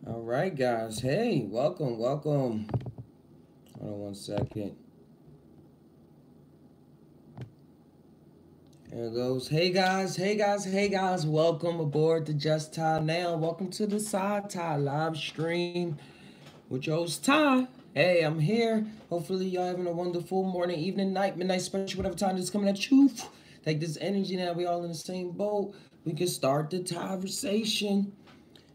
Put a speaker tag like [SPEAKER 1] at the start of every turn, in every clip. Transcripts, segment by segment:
[SPEAKER 1] All right, guys. Hey, welcome. Hold on one second. There it goes. Hey guys. Welcome aboard the Just Tai Now. Welcome to the Psy Tai live stream with your host Ty. Hey, I'm here. Hopefully, y'all having a wonderful morning, evening, night, midnight, special, whatever time is coming at you. Take this energy now. We all in the same boat. We can start the conversation.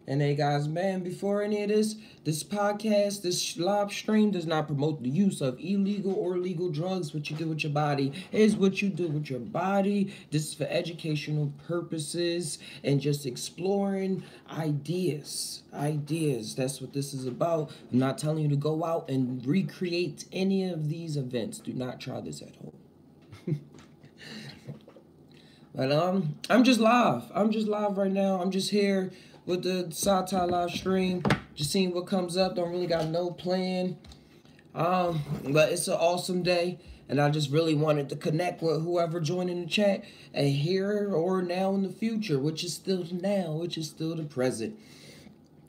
[SPEAKER 1] And hey guys, man, before any of this podcast, this live stream does not promote the use of illegal or legal drugs. What you do with your body is what you do with your body. This is for educational purposes and just exploring ideas. Ideas. That's what this is about. I'm not telling you to go out and recreate any of these events. Do not try this at home. But I'm just live. I'm just live right now. I'm just here with the Psy Tai live stream. Just seeing what comes up. Don't really got no plan. But it's an awesome day. And I just really wanted to connect with whoever joined in the chat and here or now in the future, which is still now, which is still the present.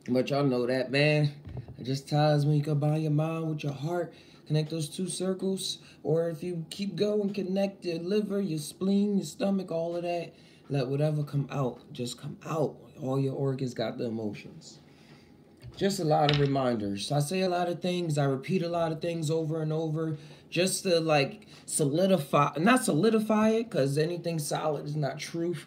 [SPEAKER 1] But y'all know that, man. It just ties when you combine your mind with your heart, connect those two circles. Or if you keep going, connect your liver, your spleen, your stomach, all of that. Let whatever come out, just come out. All your organs got the emotions. Just a lot of reminders. I say a lot of things. I repeat a lot of things over and over just to like not solidify it because anything solid is not truth.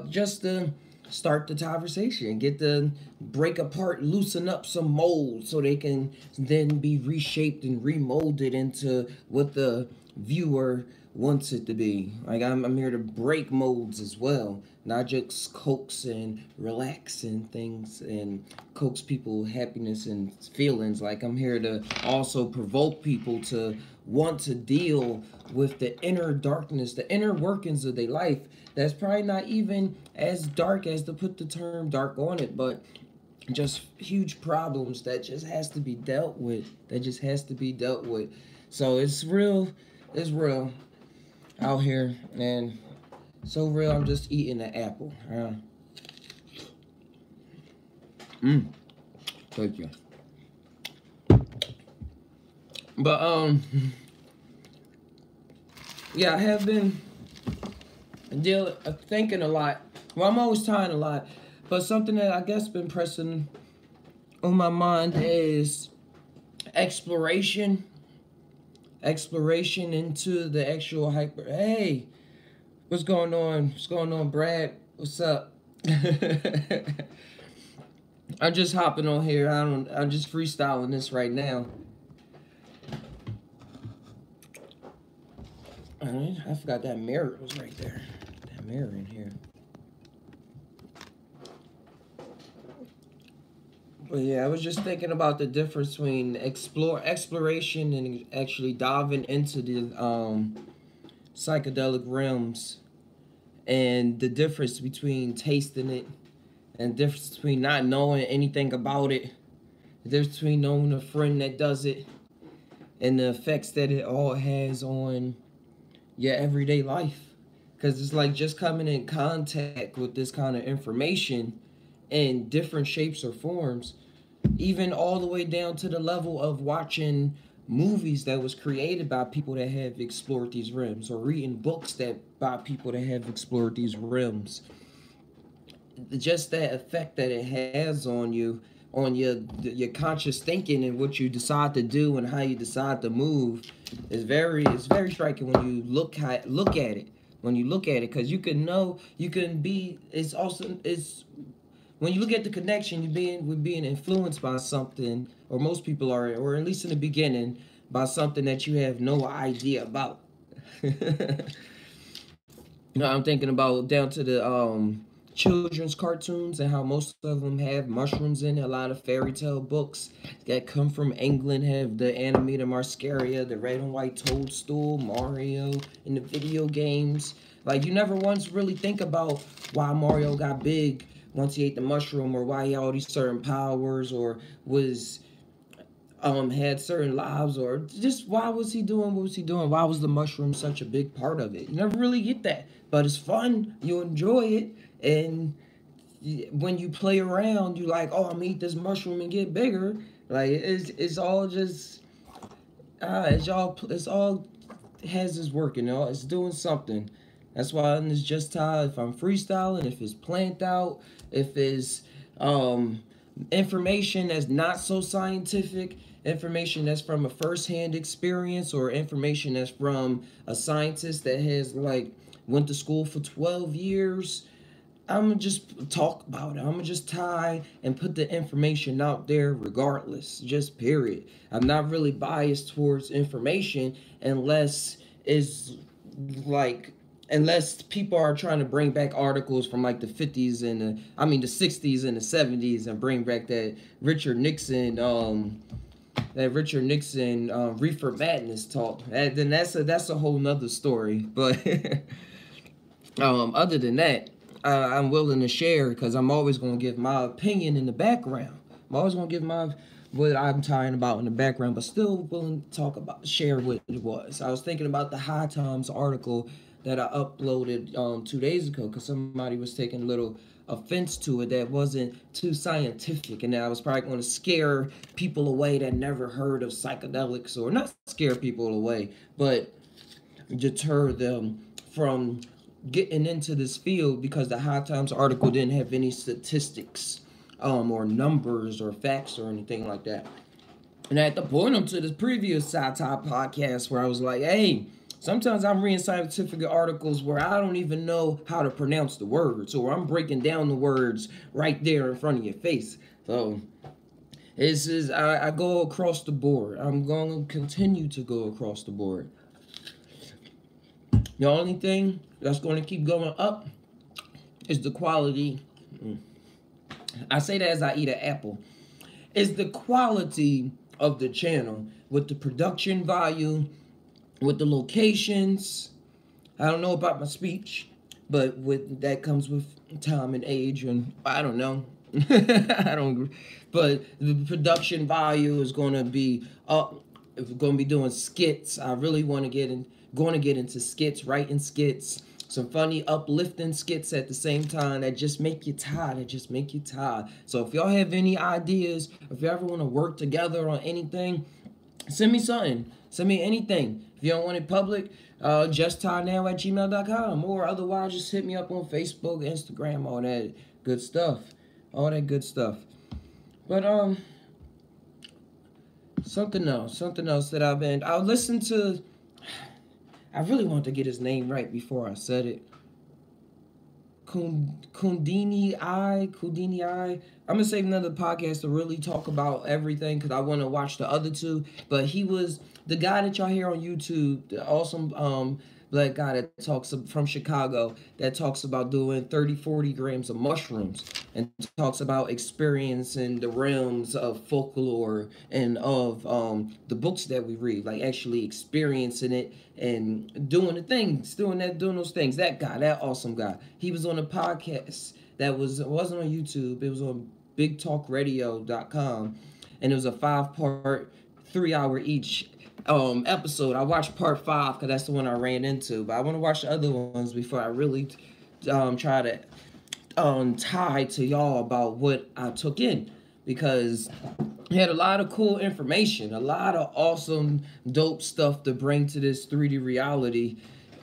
[SPEAKER 1] Just to start the conversation, get to break apart, loosen up some molds so they can then be reshaped and remolded into what the viewer wants it to be. Like I'm here to break molds as well, not just coax and relax and things and coax people happiness and feelings. Like I'm here to also provoke people to want to deal with the inner darkness, the inner workings of their life. That's probably not even as dark as to put the term dark on it, but just huge problems that just has to be dealt with. So it's real. It's real out here, and so real. I'm just eating an apple. Thank you. But yeah, I have been thinking a lot. Well, I'm always tired a lot, but something that I guess been pressing on my mind is exploration. Exploration into the actual hyper. Hey, what's going on? What's going on, Brad? What's up? I'm just hopping on here. I'm just freestyling this right now. I forgot that mirror was right there. That mirror in here. But yeah, I was just thinking about the difference between exploration and actually diving into the psychedelic realms, and the difference between tasting it and the difference between not knowing anything about it, the difference between knowing a friend that does it, and the effects that it all has on your everyday life. Because it's like just coming in contact with this kind of information in different shapes or forms, even all the way down to the level of watching movies that was created by people that have explored these realms, or reading books that by people that have explored these realms. Just that effect that it has on you, on your conscious thinking and what you decide to do and how you decide to move is very striking when you look at it. When you look at it, because you can know, you can be. It's when you look at the connection, we're being influenced by something, or most people are, or at least in the beginning, by something that you have no idea about. No, I'm thinking about down to the children's cartoons and how most of them have mushrooms in it. A lot of fairy tale books that come from England have the animated Mascaria, the red and white toadstool, Mario in the video games. Like, you never once really think about why Mario got big once he ate the mushroom, or why he had all these certain powers, or was had certain lives, or just why was he doing what was he doing? Why was the mushroom such a big part of it? You never really get that, but it's fun. You enjoy it, and when you play around, you like, oh, I'm gonna eat this mushroom and get bigger. Like it's all just it's all has its work, you know. It's doing something. That's why in this just time, if I'm freestyling, if it's planned out, if it's um, information that's not so scientific, information that's from a first-hand experience, or information that's from a scientist that has like went to school for 12 years, I'm gonna just talk about it. I'm gonna just tie and put the information out there regardless, just period. I'm not really biased towards information unless it's like unless people are trying to bring back articles from like the 50s and the 60s and the 70s and bring back that Richard Nixon reefer madness talk. Then that's a whole nother story. But other than that, I'm willing to share because I'm always going to give my opinion in the background. I'm always going to give my what I'm talking about in the background, but still willing to share what it was. I was thinking about the High Times article that I uploaded 2 days ago because somebody was taking a little offense to it that wasn't too scientific, and that I was probably going to scare people away that never heard of psychedelics, or not scare people away, but deter them from getting into this field because the High Times article didn't have any statistics or numbers or facts or anything like that. And I had to point them to this previous Psy Tai podcast where I was like, hey, sometimes I'm reading scientific articles where I don't even know how to pronounce the words, or I'm breaking down the words right there in front of your face. So I go across the board. I'm going to continue to go across the board. The only thing that's going to keep going up is the quality. I say that as I eat an apple. Is the quality of the channel with the production value, with the locations. I don't know about my speech, but with that comes with time and age, and I don't know. I don't agree. But the production value is going to be up. If we're going to be doing skits, I really want to get into skits, writing skits, some funny uplifting skits at the same time that just make you tired, So if y'all have any ideas, if you ever want to work together on anything, send me something. Send me anything. If you don't want it public, justtienow@gmail.com, or otherwise just hit me up on Facebook, Instagram, all that good stuff. But something else that I listened to. I really wanted to get his name right before I said it. Kundini I. I'm gonna save another podcast to really talk about everything because I want to watch the other two. But he was the guy that y'all hear on YouTube, the awesome black guy that talks from Chicago, that talks about doing 30-40 grams of mushrooms and talks about experiencing the realms of folklore and of the books that we read, like actually experiencing it and doing those things. That guy, that awesome guy, he was on a podcast that wasn't on YouTube. It was on bigtalkradio.com, and it was a 5-part, 3-hour each episode. I watched part 5 because that's the one I ran into, but I want to watch the other ones before I really try to tie to y'all about what I took in, because he had a lot of cool information, a lot of awesome dope stuff to bring to this 3D reality.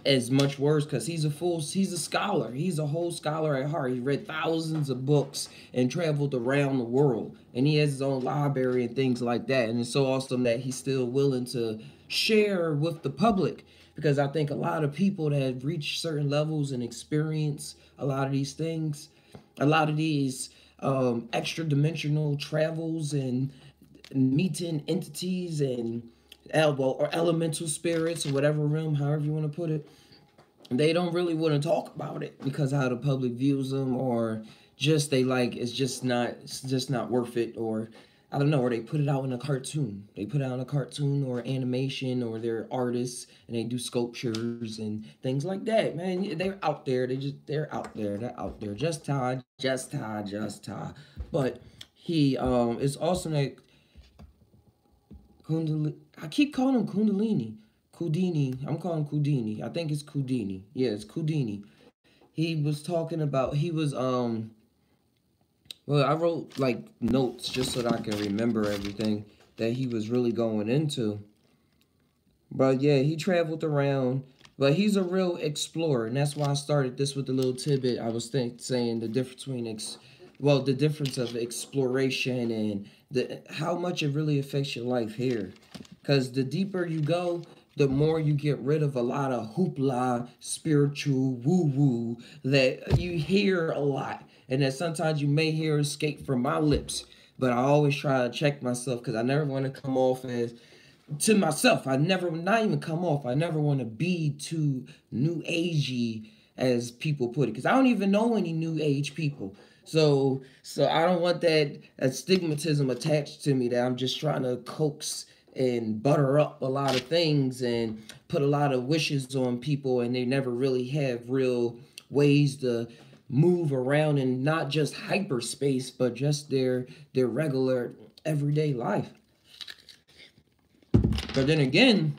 [SPEAKER 1] As much worse, because he's a scholar. He's a whole scholar at heart. He read thousands of books and traveled around the world, and he has his own library and things like that. And it's so awesome that he's still willing to share with the public, because I think a lot of people that have reached certain levels and experience a lot of these things, a lot of these extra dimensional travels and meeting entities and or elemental spirits, or whatever realm, however you want to put it, they don't really want to talk about it because how the public views them, or just it's just not worth it, or I don't know, or they put it out in a cartoon. Or animation, or they're artists and they do sculptures and things like that. Man, they're out there. They're out there. Just Ty. But he it's awesome that I keep calling him Kundalini. Kundini. I'm calling him Kundini. I think it's Kundini. Yeah, it's Kundini. He was talking about, Well, I wrote like notes just so that I can remember everything that he was really going into. But yeah, he traveled around. But he's a real explorer, and that's why I started this with the little tidbit. I was saying the difference between the difference of exploration and how much it really affects your life here. Because the deeper you go, the more you get rid of a lot of hoopla, spiritual woo-woo that you hear a lot, and that sometimes you may hear escape from my lips. But I always try to check myself because I never want to come off as to myself. I never, not even come off. I never want to be too new agey, as people put it, because I don't even know any new age people. So I don't want that stigmatism attached to me that I'm just trying to coax and butter up a lot of things and put a lot of wishes on people, and they never really have real ways to move around in not just hyperspace, but just their regular everyday life. But then again,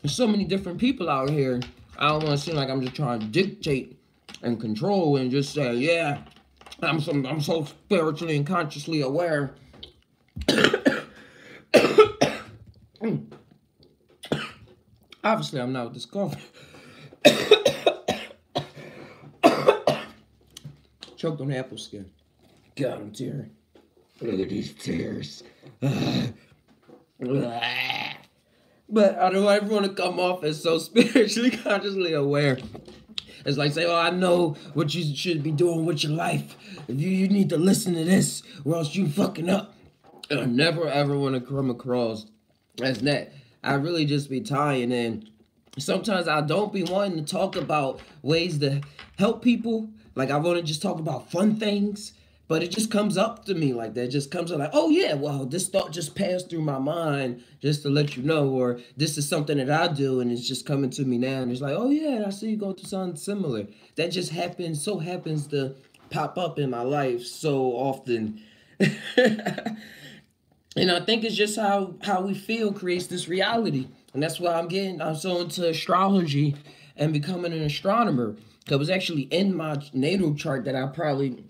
[SPEAKER 1] there's so many different people out here. I don't want to seem like I'm just trying to dictate and control and just say, yeah, I'm so spiritually and consciously aware. Obviously, I'm not with this coffee. Choked on the apple skin. God, I'm tearing. Look at these tears. But I don't ever want to come off as so spiritually consciously aware. It's like say, oh, I know what you should be doing with your life. If you need to listen to this, or else you fucking up. And I never ever want to come across as that. I really just be tying in. Sometimes I don't be wanting to talk about ways to help people. Like I want to just talk about fun things. But it just comes up to me like that. It just comes up like, oh yeah, well, this thought just passed through my mind just to let you know, or this is something that I do and it's just coming to me now. And it's like, oh yeah, I see you go through something similar. That just happens to pop up in my life so often. And I think it's just how we feel creates this reality. And that's why I'm so into astrology and becoming an astronomer. Because it was actually in my natal chart that I probably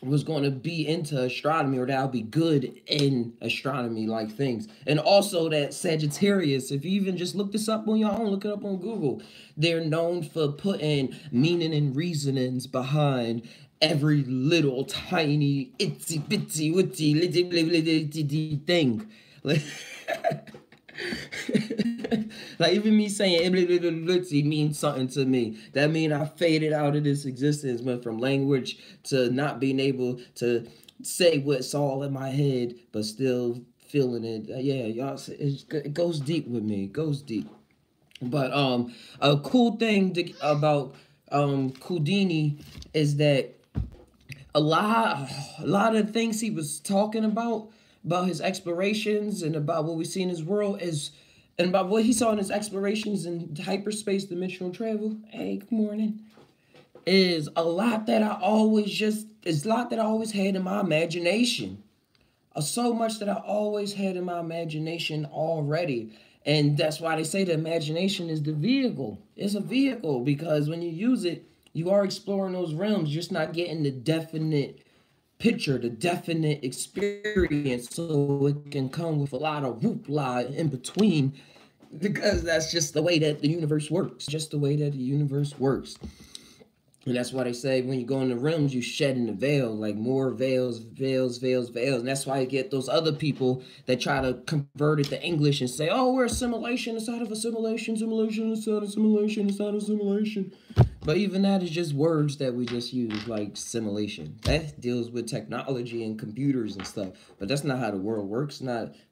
[SPEAKER 1] was going to be into astronomy, or that I'll be good in astronomy like things. And also that Sagittarius, if you even just look this up on your own, look it up on Google, they're known for putting meaning and reasonings behind every little tiny itsy bitsy witsy litty thing. Like even me saying means something to me. That means I faded out of this existence, went from language to not being able to say what's all in my head, but still feeling it. Yeah, y'all, it goes deep with me. It goes deep. But a cool thing about Houdini is that a lot of things he was talking about his explorations and about what we see in his world and about what he saw in his explorations in hyperspace dimensional travel. Hey, good morning. Is a lot that I always had in my imagination. So much that I always had in my imagination already. And that's why they say the imagination is the vehicle. It's a vehicle because when you use it, you are exploring those realms. You're just not getting the definite picture, the definite experience, so it can come with a lot of whoopla in between, because that's just the way that the universe works. Just the way that the universe works. And that's why they say when you go in the realms, you shedding the veil, like more veils. And that's why you get those other people that try to convert it to English and say, oh, we're assimilation inside of assimilation, simulation inside of simulation inside of simulation. But even that is just words that we just use, like simulation. That deals with technology and computers and stuff. But that's not how the world works.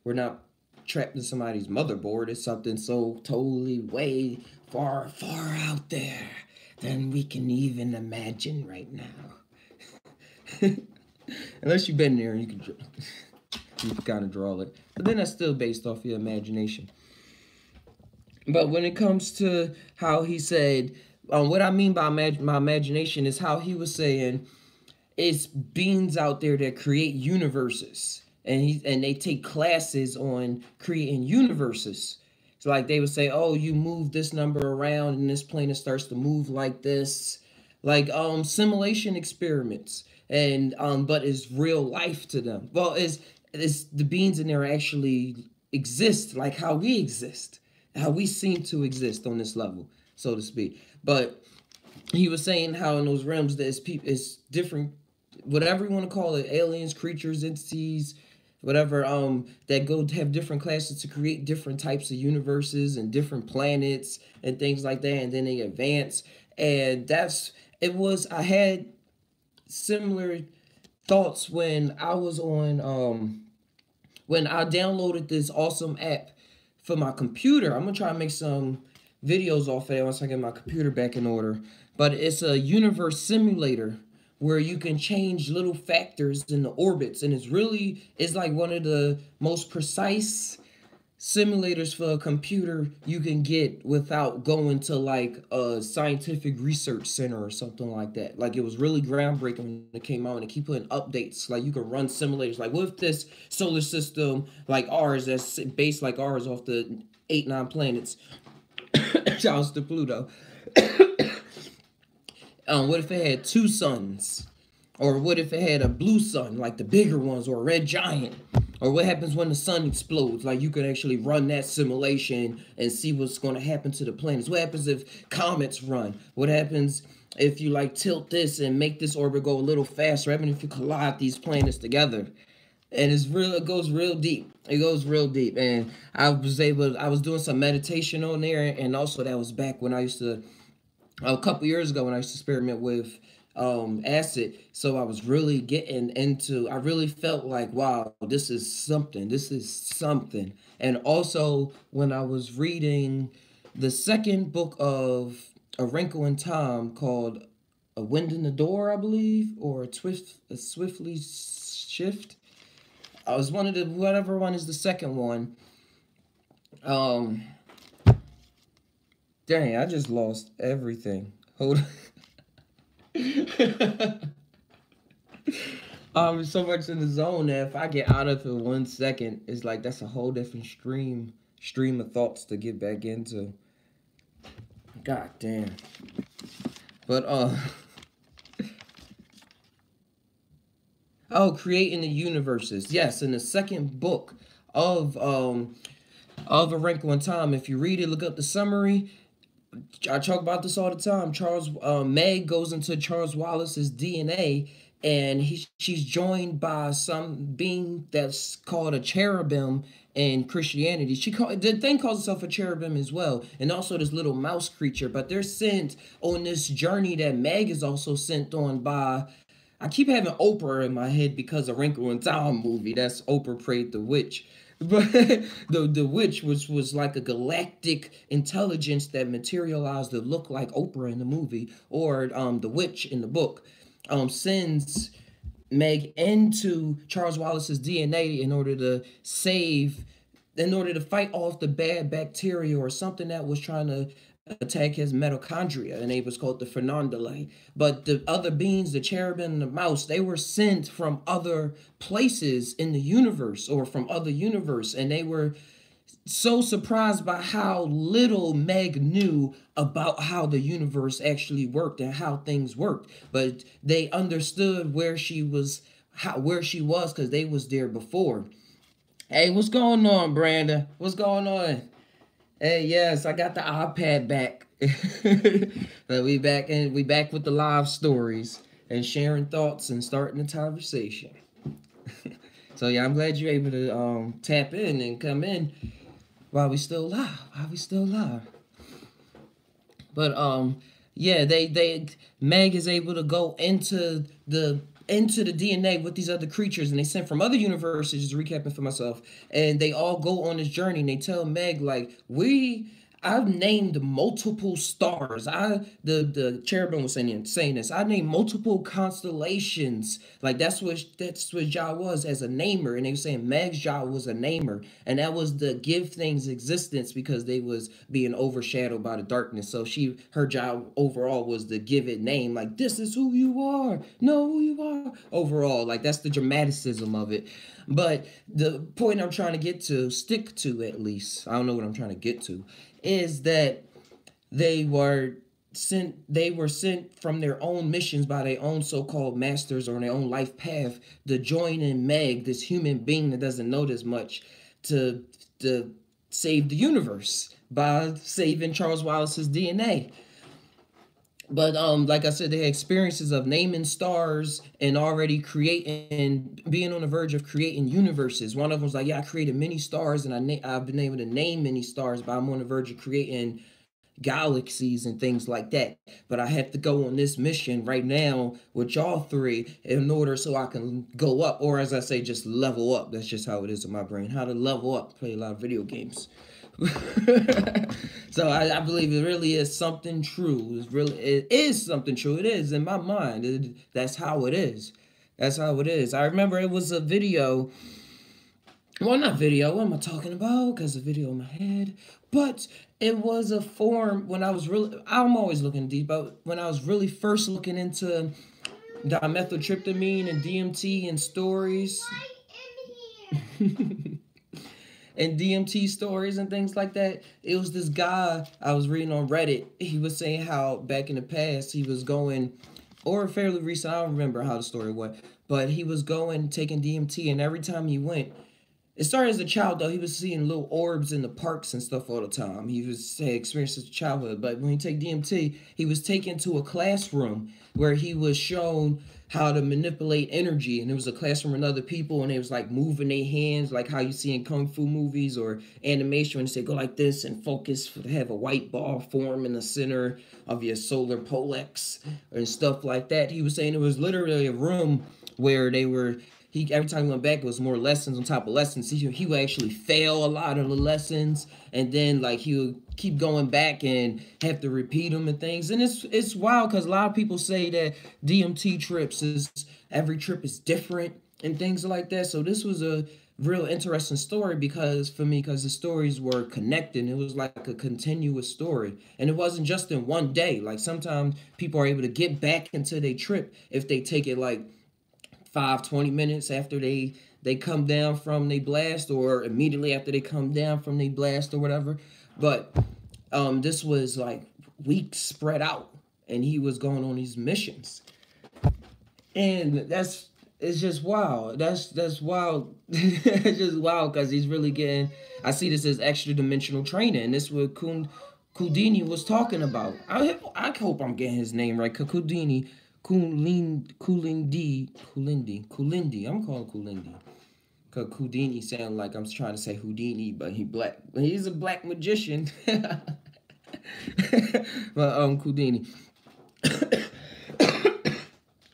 [SPEAKER 1] We're not trapped in somebody's motherboard. It's something so totally way far out there than we can even imagine right now. Unless you've been there and you can kind of draw it. But then that's still based off your imagination. But when it comes to how he said, what I mean by my imagination is how he was saying it's beings out there that create universes. And they take classes on creating universes. So like they would say, oh, you move this number around and this planet starts to move like this. Like simulation experiments. and but it's real life to them. Well, it's the beings in there actually exist like how we exist, how we seem to exist on this level, so to speak. But he was saying how in those realms there's people, it's different, whatever you want to call it, aliens, creatures, entities, whatever, that go to have different classes to create different types of universes and different planets and things like that, and then they advance. And that's it was I had similar thoughts when I was on when I downloaded this awesome app for my computer. I'm gonna try to make some videos off of it once I get my computer back in order. But it's a universe simulator where you can change little factors in the orbits, and it's like one of the most precise simulators for a computer you can get without going to like a scientific research center or something like that. Like, it was really groundbreaking when it came out, and they keep putting updates. Like, you can run simulators. Like, what if this solar system like ours, that's based like ours off the 8-9 planets, shouts to Pluto. What if it had 2 suns? Or what if it had a blue sun, like the bigger ones, or a red giant? Or what happens when the sun explodes? Like, you could actually run that simulation and see what's going to happen to the planets. What happens if comets run? What happens if you like tilt this and make this orbit go a little faster? What happens if you collide these planets together? And it goes real deep. It goes real deep. And I was doing some meditation on there, and also that was back when I used to, a couple years ago, when I used to experiment with acid. So I was really getting into, I really felt like, wow, this is something. And also when I was reading the second book of A Wrinkle in Time, called A Wind in the Door, I believe, or a Swiftly Shift. I was one of the, whatever one is the second one. Dang, I just lost everything. Hold on. I'm so much in the zone that if I get out of it 1 second, it's like that's a whole different stream of thoughts to get back into. God damn. But oh, creating the universes. Yes, in the second book of A Wrinkle in Time. If you read it, look up the summary. I talk about this all the time. Meg goes into Charles Wallace's DNA, and she's joined by some being that's called a cherubim in Christianity. The thing calls itself a cherubim as well, and also this little mouse creature. But they're sent on this journey that Meg is also sent on by. I keep having Oprah in my head because of Wrinkle in Time movie. That's Oprah played the witch. But the witch was like a galactic intelligence that materialized to look like Oprah in the movie, or the witch in the book sends Meg into Charles Wallace's DNA in order to fight off the bad bacteria or something that was trying to attack his mitochondria, and it was called the Fernandale. But the other beings, the cherubim and the mouse, they were sent from other places in the universe, or from other universe, and they were so surprised by how little Meg knew about how the universe actually worked and how things worked. But they understood where she was because they was there before. Hey, what's going on, Brandon? What's going on? Hey, yes, I got the iPad back. But we back with the live stories and sharing thoughts and starting the conversation. So yeah, I'm glad you're able to tap in and come in while we still live. But yeah, Meg is able to go into the DNA with these other creatures, and they sent from other universes, just recapping for myself, and they all go on this journey, and they tell Meg, like, I've named multiple stars. The cherubim was saying this. I named multiple constellations. Like, that's what job was, as a namer. And they were saying Meg's job was a namer. And that was to give things existence because they was being overshadowed by the darkness. So her job overall was to give it name. Like, this is who you are. Know who you are. Overall, like, that's the dramaticism of it. But the point I'm trying to stick to at least, I don't know what I'm trying to get to, is that they were they were sent from their own missions by their own so-called masters or their own life path to join in Meg, this human being that doesn't know this much, to save the universe by saving Charles Wallace's DNA. But like I said, they had experiences of naming stars and already creating, being on the verge of creating universes. One of them was like, yeah, I created many stars, and I've been able to name many stars, but I'm on the verge of creating galaxies and things like that. But I have to go on this mission right now with y'all three in order so I can go up, or as I say, just level up. That's just how it is in my brain. How to level up. Play a lot of video games. So I believe it really is something true. It is something true. It is in my mind. That's how it is. That's how it is. I remember it was a video. Well, not video. What am I talking about? Because the video in my head. But it was a form when I was really. I'm always looking deep. But when I was really first looking into dimethyltryptamine and DMT and stories. And DMT stories and things like that. It was this guy I was reading on Reddit. He was saying how back in the past he was going, or fairly recent, I don't remember how the story went, but he was going, taking DMT, and every time he went, it started as a child though, he was seeing little orbs in the parks and stuff all the time. He had experiences of childhood, but when he take DMT, he was taken to a classroom where he was shown how to manipulate energy, and it was a classroom with other people, and it was like moving their hands like how you see in kung fu movies or animation when they say go like this and focus to have a white ball form in the center of your solar pollex and stuff like that. He was saying it was literally a room where they were, every time he went back, it was more lessons on top of lessons. He would actually fail a lot of the lessons, and then like he would keep going back and have to repeat them and things. And it's wild because a lot of people say that DMT trips every trip is different and things like that. So this was a real interesting story because the stories were connected. It was like a continuous story, and it wasn't just in one day. Like sometimes people are able to get back into their trip if they take it like 20 minutes after they come down from they blast, or immediately after they come down from they blast or whatever. But this was like weeks spread out, and he was going on these missions, and it's just wild. That's wild. It's just wild because he's really getting. I see this as extra dimensional training, and this is what Kundini was talking about. I hope I'm getting his name right. Kundini. Kulindi. I'm calling Kulindi. Cause Houdini sound like I'm trying to say Houdini, but he black. He's a black magician. But Houdini.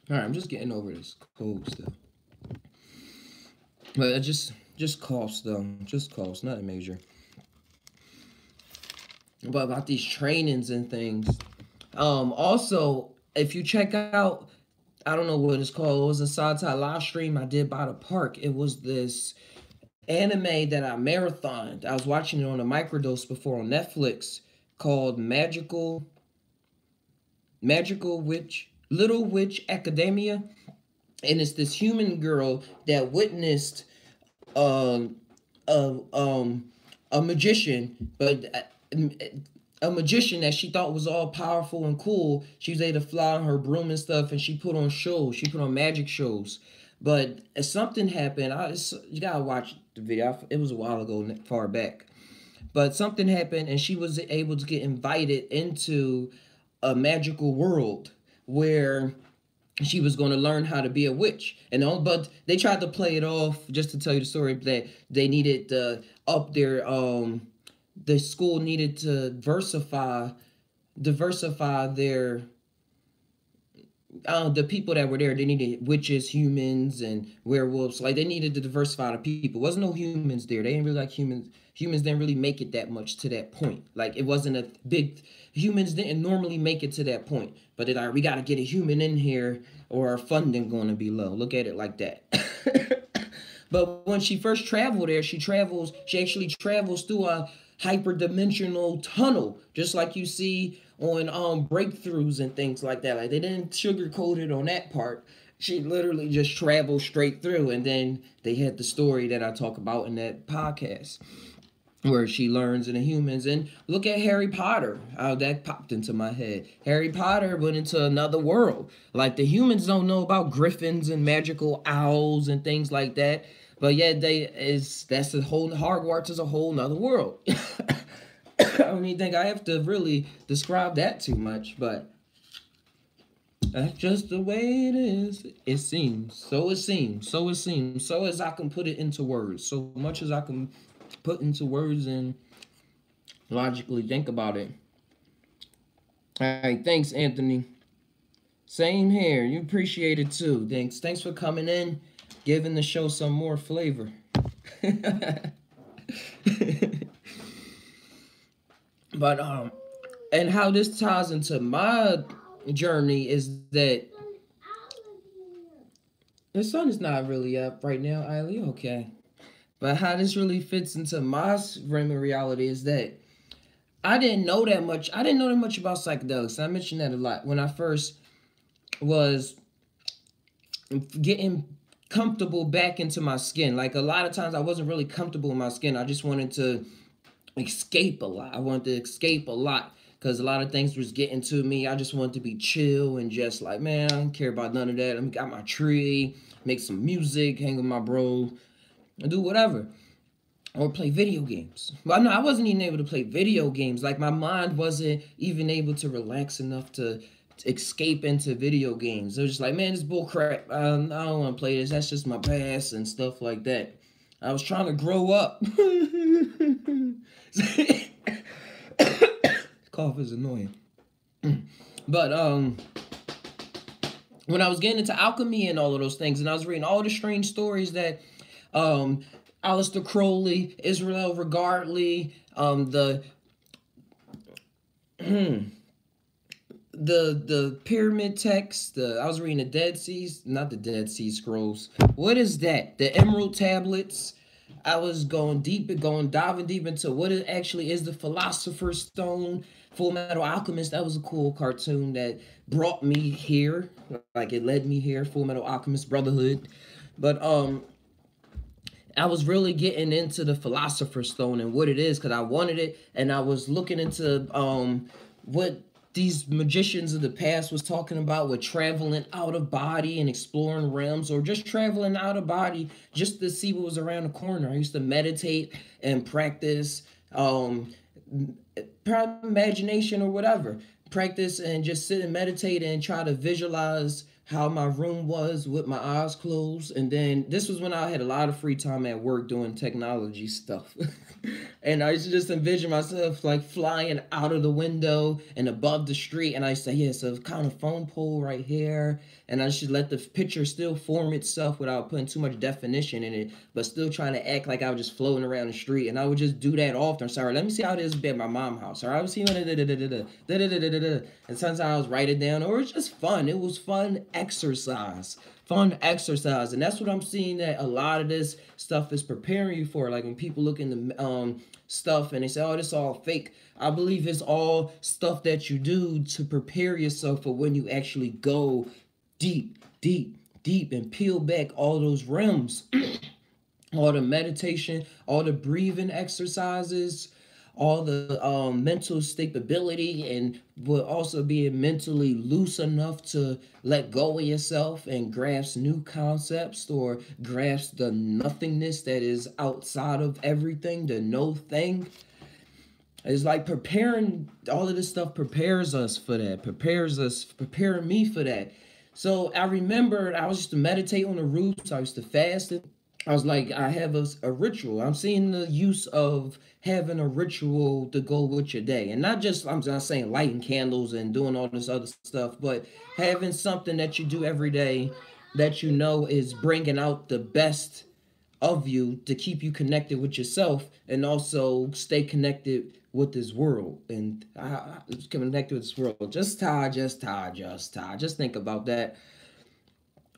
[SPEAKER 1] Alright, I'm just getting over this cold stuff. But it just coughs though. Just coughs, nothing major. But about these trainings and things. Also, if you check out, I don't know what it's called. It was a Psy Tai live stream I did by the park. It was this anime that I marathoned. I was watching it on a microdose before on Netflix called Magical Little Witch Academia. And it's this human girl that witnessed a magician, but a magician that she thought was all powerful and cool. She was able to fly on her broom and stuff, and she put on shows. She put on magic shows. But as something happened, you gotta watch the video. It was a while ago, far back. But something happened, and she was able to get invited into a magical world where she was going to learn how to be a witch. But they tried to play it off, just to tell you the story, that they needed to up their the school needed to diversify their the people that were there. They needed witches, humans, and werewolves. Like they needed to diversify the people. Wasn't no humans there. They didn't really like humans. Humans didn't really make it that much to that point. Like it wasn't a big. Humans didn't normally make it to that point. But they're like, we got to get a human in here, or our funding going to be low. Look at it like that. But when she first traveled there, she actually travels through a hyperdimensional tunnel, just like you see on breakthroughs and things like that. Like they didn't sugarcoat it on that part. She literally just traveled straight through, and then they had the story that I talk about in that podcast. where she learns in the humans. And look at Harry Potter, how that popped into my head. Harry Potter went into another world. Like, the humans don't know about griffins and magical owls and things like that, but yet that's a whole, Hogwarts is a whole nother world. I don't even think I have to really describe that too much, but that's just the way it is. It seems. So it seems. So it seems. So as I can put it into words. So much as I can put into words and logically think about it. All right. Thanks, Anthony. Same here. You appreciate it too. Thanks. Thanks for coming in, giving the show some more flavor. But and how this ties into my journey is that the sun is not really up right now, Eiley. Okay. But how this really fits into my realm of reality is that I didn't know that much. I didn't know that much about psychedelics. I mentioned that a lot when I first was getting comfortable back into my skin. Like, a lot of times I wasn't really comfortable in my skin. I just wanted to escape a lot. I wanted to escape a lot because a lot of things was getting to me. I just wanted to be chill and just like, man, I don't care about none of that. I got my tree, make some music, hang with my bro, and do whatever. Or play video games. Well, no, I wasn't even able to play video games. Like, my mind wasn't even able to relax enough to escape into video games. It was just like, man, this bull crap. I don't want to play this. That's just my past and stuff like that. I was trying to grow up. Cough is annoying. But when I was getting into alchemy and all of those things, and I was reading all the strange stories that Aleister Crowley, Israel Regardley, the pyramid text, I was reading the Dead Seas, not the Dead Sea Scrolls. What is that? The Emerald Tablets. I was diving deep into what it actually is, the Philosopher's Stone, Full Metal Alchemist. That was a cool cartoon that brought me here, like it led me here. Full Metal Alchemist Brotherhood, but I was really getting into the Philosopher's Stone and what it is because I wanted it, and I was looking into what these magicians of the past was talking about with traveling out of body and exploring realms, or just traveling out of body just to see what was around the corner. I used to meditate and practice imagination or whatever. Practice and just sit and meditate and try to visualize how my room was with my eyes closed. And then this was when I had a lot of free time at work doing technology stuff. And I used to just envision myself like flying out of the window and above the street. And I used to say, yeah, so kind of phone pole right here. And I should let the picture still form itself without putting too much definition in it, but still trying to act like I was just floating around the street. And I would just do that often. Sorry, let me see how it is at my mom's house. Or I was seeing and sometimes I was write it down, or it's just fun. It was fun exercise. Fun exercise. And that's what I'm seeing that a lot of this stuff is preparing you for. Like when people look into stuff and they say, oh, this is all fake. I believe it's all stuff that you do to prepare yourself for when you actually go deep, deep, deep and peel back all those realms. All the meditation, all the breathing exercises, all the mental stability, and will also being mentally loose enough to let go of yourself and grasp new concepts, or grasp the nothingness that is outside of everything, the no thing. It's like preparing, all of this stuff prepares us for that, preparing me for that. So I remember I used to meditate on the roofs, I used to fast. I was like, I have a ritual. I'm seeing the use of having a ritual to go with your day. And not just, I'm not saying lighting candles and doing all this other stuff, but having something that you do every day that you know is bringing out the best of you to keep you connected with yourself and also stay connected with this world. And connected with this world. Just think about that.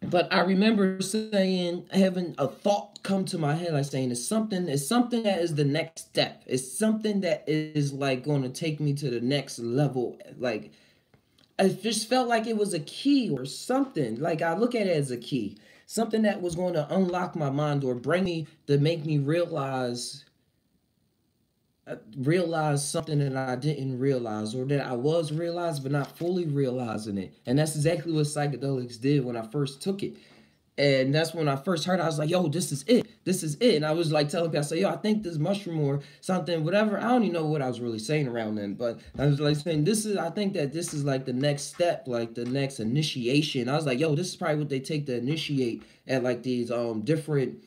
[SPEAKER 1] But I remember saying, having a thought come to my head, like saying, it's something that is the next step. It's something that is like going to take me to the next level. Like, I just felt like it was a key or something. Like, I look at it as a key. Something that was going to unlock my mind or bring me, to make me realize realized something that I didn't realize, or that I was realized but not fully realizing it. And that's exactly what psychedelics did when I first took it. And that's when I first heard it. I was like, yo, this is it. This is it. And I was like telling people, I say, yo, I think this mushroom or something, whatever. I don't even know what I was really saying around then. But I was like saying, I think that this is like the next step, like the next initiation. I was like, yo, this is probably what they take to initiate at like these different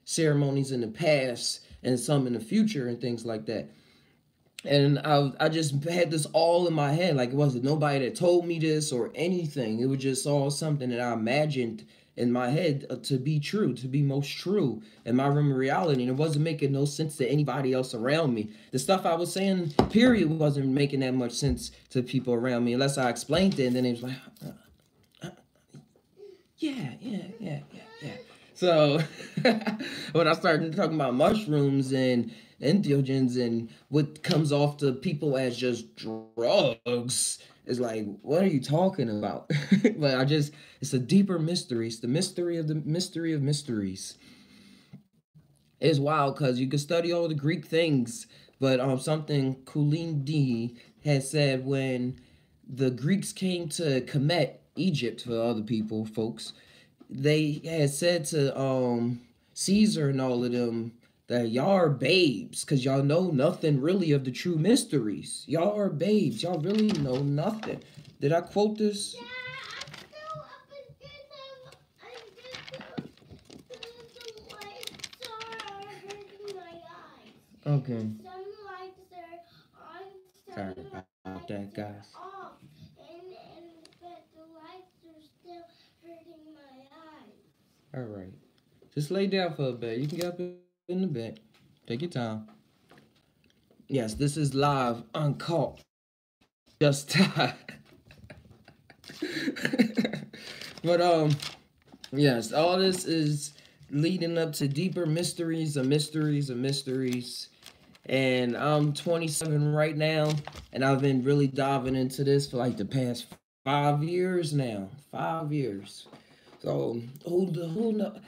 [SPEAKER 1] ceremonies in the past and some in the future and things like that. And I just had this all in my head. Like, it wasn't nobody that told me this or anything. It was just all something that I imagined in my head to be true, to be most true in my room of reality. And it wasn't making no sense to anybody else around me. The stuff I was saying, period, wasn't making that much sense to people around me unless I explained it. And then it was like, yeah. So when I started talking about mushrooms and entheogens and what comes off to people as just drugs, it's like, what are you talking about? But it's a deeper mystery. It's the mystery of mysteries. It's wild because you can study all the Greek things, but something Kulin D has said when the Greeks came to Kemet, Egypt, for other people, folks, they had said to Caesar and all of them that y'all are babes because y'all know nothing really of the true mysteries. Y'all are babes. Y'all really know nothing. Did I quote this?
[SPEAKER 2] Yeah, I'm still up the lights are hurting my eyes.
[SPEAKER 1] Okay.
[SPEAKER 2] Some lights are on,
[SPEAKER 1] Sorry about that, guys.
[SPEAKER 2] off, but the lights are still hurting my eyes.
[SPEAKER 1] All right. Just lay down for a bit. You can get up in the bed. Take your time. Yes, this is live, uncaught. Just time. But yes, all this is leading up to deeper mysteries of mysteries of mysteries. And I'm 27 right now, and I've been really diving into this for like the past 5 years now. 5 years. So who know?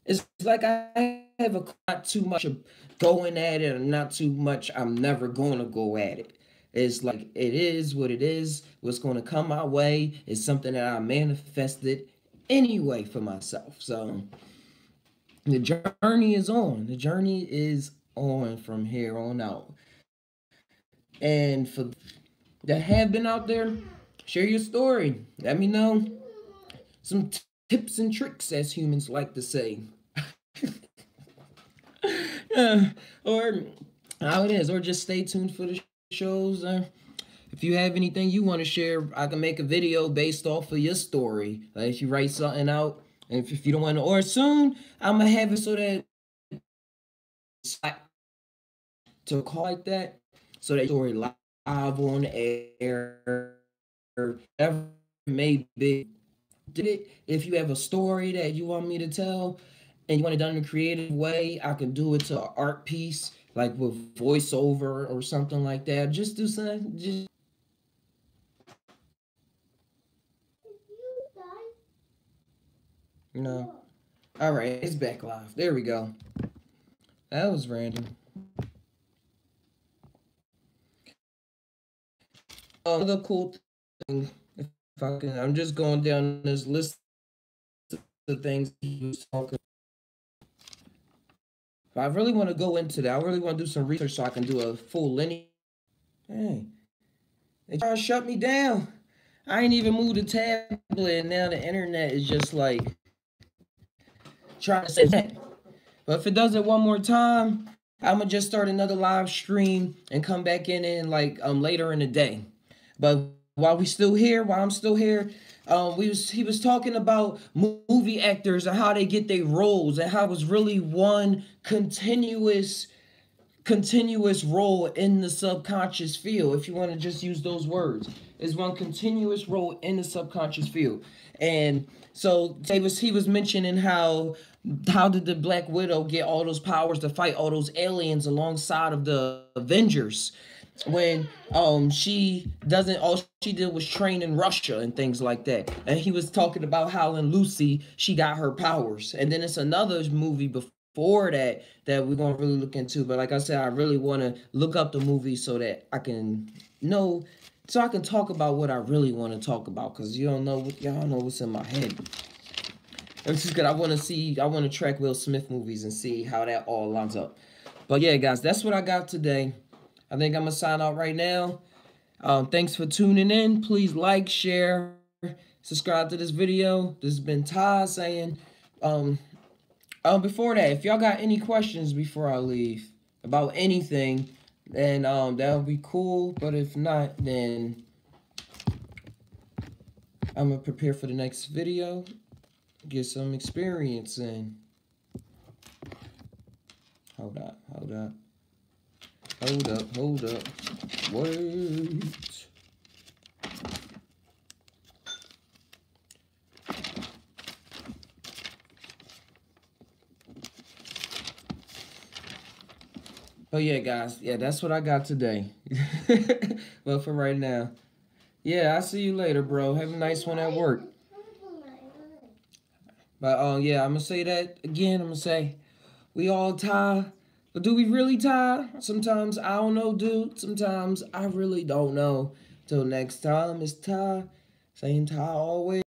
[SPEAKER 1] It's like I have a not too much of going at it, and not too much I'm never gonna go at it. It's like it is what it is. What's gonna come my way is something that I manifested anyway for myself. So the journey is on. The journey is on from here on out. And for that have been out there, share your story. Let me know some tips and tricks, as humans like to say. Or how it is, or just stay tuned for the shows. If you have anything you want to share, I can make a video based off of your story. Like if you write something out, and if you don't want to, or soon, I'm gonna have it so that to call like that, so that story live on air, whatever it may be. Did it? If you have a story that you want me to tell, and you want it done in a creative way, I can do it to an art piece, like with voiceover or something like that. Just do something. Just you know. All right, it's back live. There we go. That was random. Another cool thing, if I can, I'm just going down this list of things he was talking. If I really want to go into that, I really want to do some research so I can do a full linear. Hey, they trying to shut me down. I ain't even moved the tablet, and now the internet is just like trying to say that. But if it does it one more time, I'm gonna just start another live stream and come back in like later in the day. But while I'm still here, he was talking about movie actors and how they get their roles and how it's really one continuous role in the subconscious field, if you want to just use those words, is one continuous role in the subconscious field. And so he was mentioning how did the Black Widow get all those powers to fight all those aliens alongside of the Avengers, when she doesn't, all she did was train in Russia and things like that. And he was talking about how in Lucy she got her powers. And then it's another movie before for that we're gonna really look into. But like I said, I really want to look up the movie so that I can know, so I can talk about what I really want to talk about. Cause you don't know, y'all know what's in my head. It's just good. I want to track Will Smith movies and see how that all lines up. But yeah, guys, that's what I got today. I think I'm gonna sign out right now. Thanks for tuning in. Please like, share, subscribe to this video. This has been Ty saying, before that, if y'all got any questions before I leave about anything, then that would be cool. But if not, then I'm gonna prepare for the next video, get some experience in. Hold up. Wait. But yeah, guys, yeah, that's what I got today. Well, for right now. Yeah, I'll see you later, bro. Have a nice one at work. But yeah, I'm gonna say that again. I'm gonna say we all tie. But do we really tie? Sometimes I don't know, dude. Sometimes I really don't know. Till next time, it's Ty saying Ty always.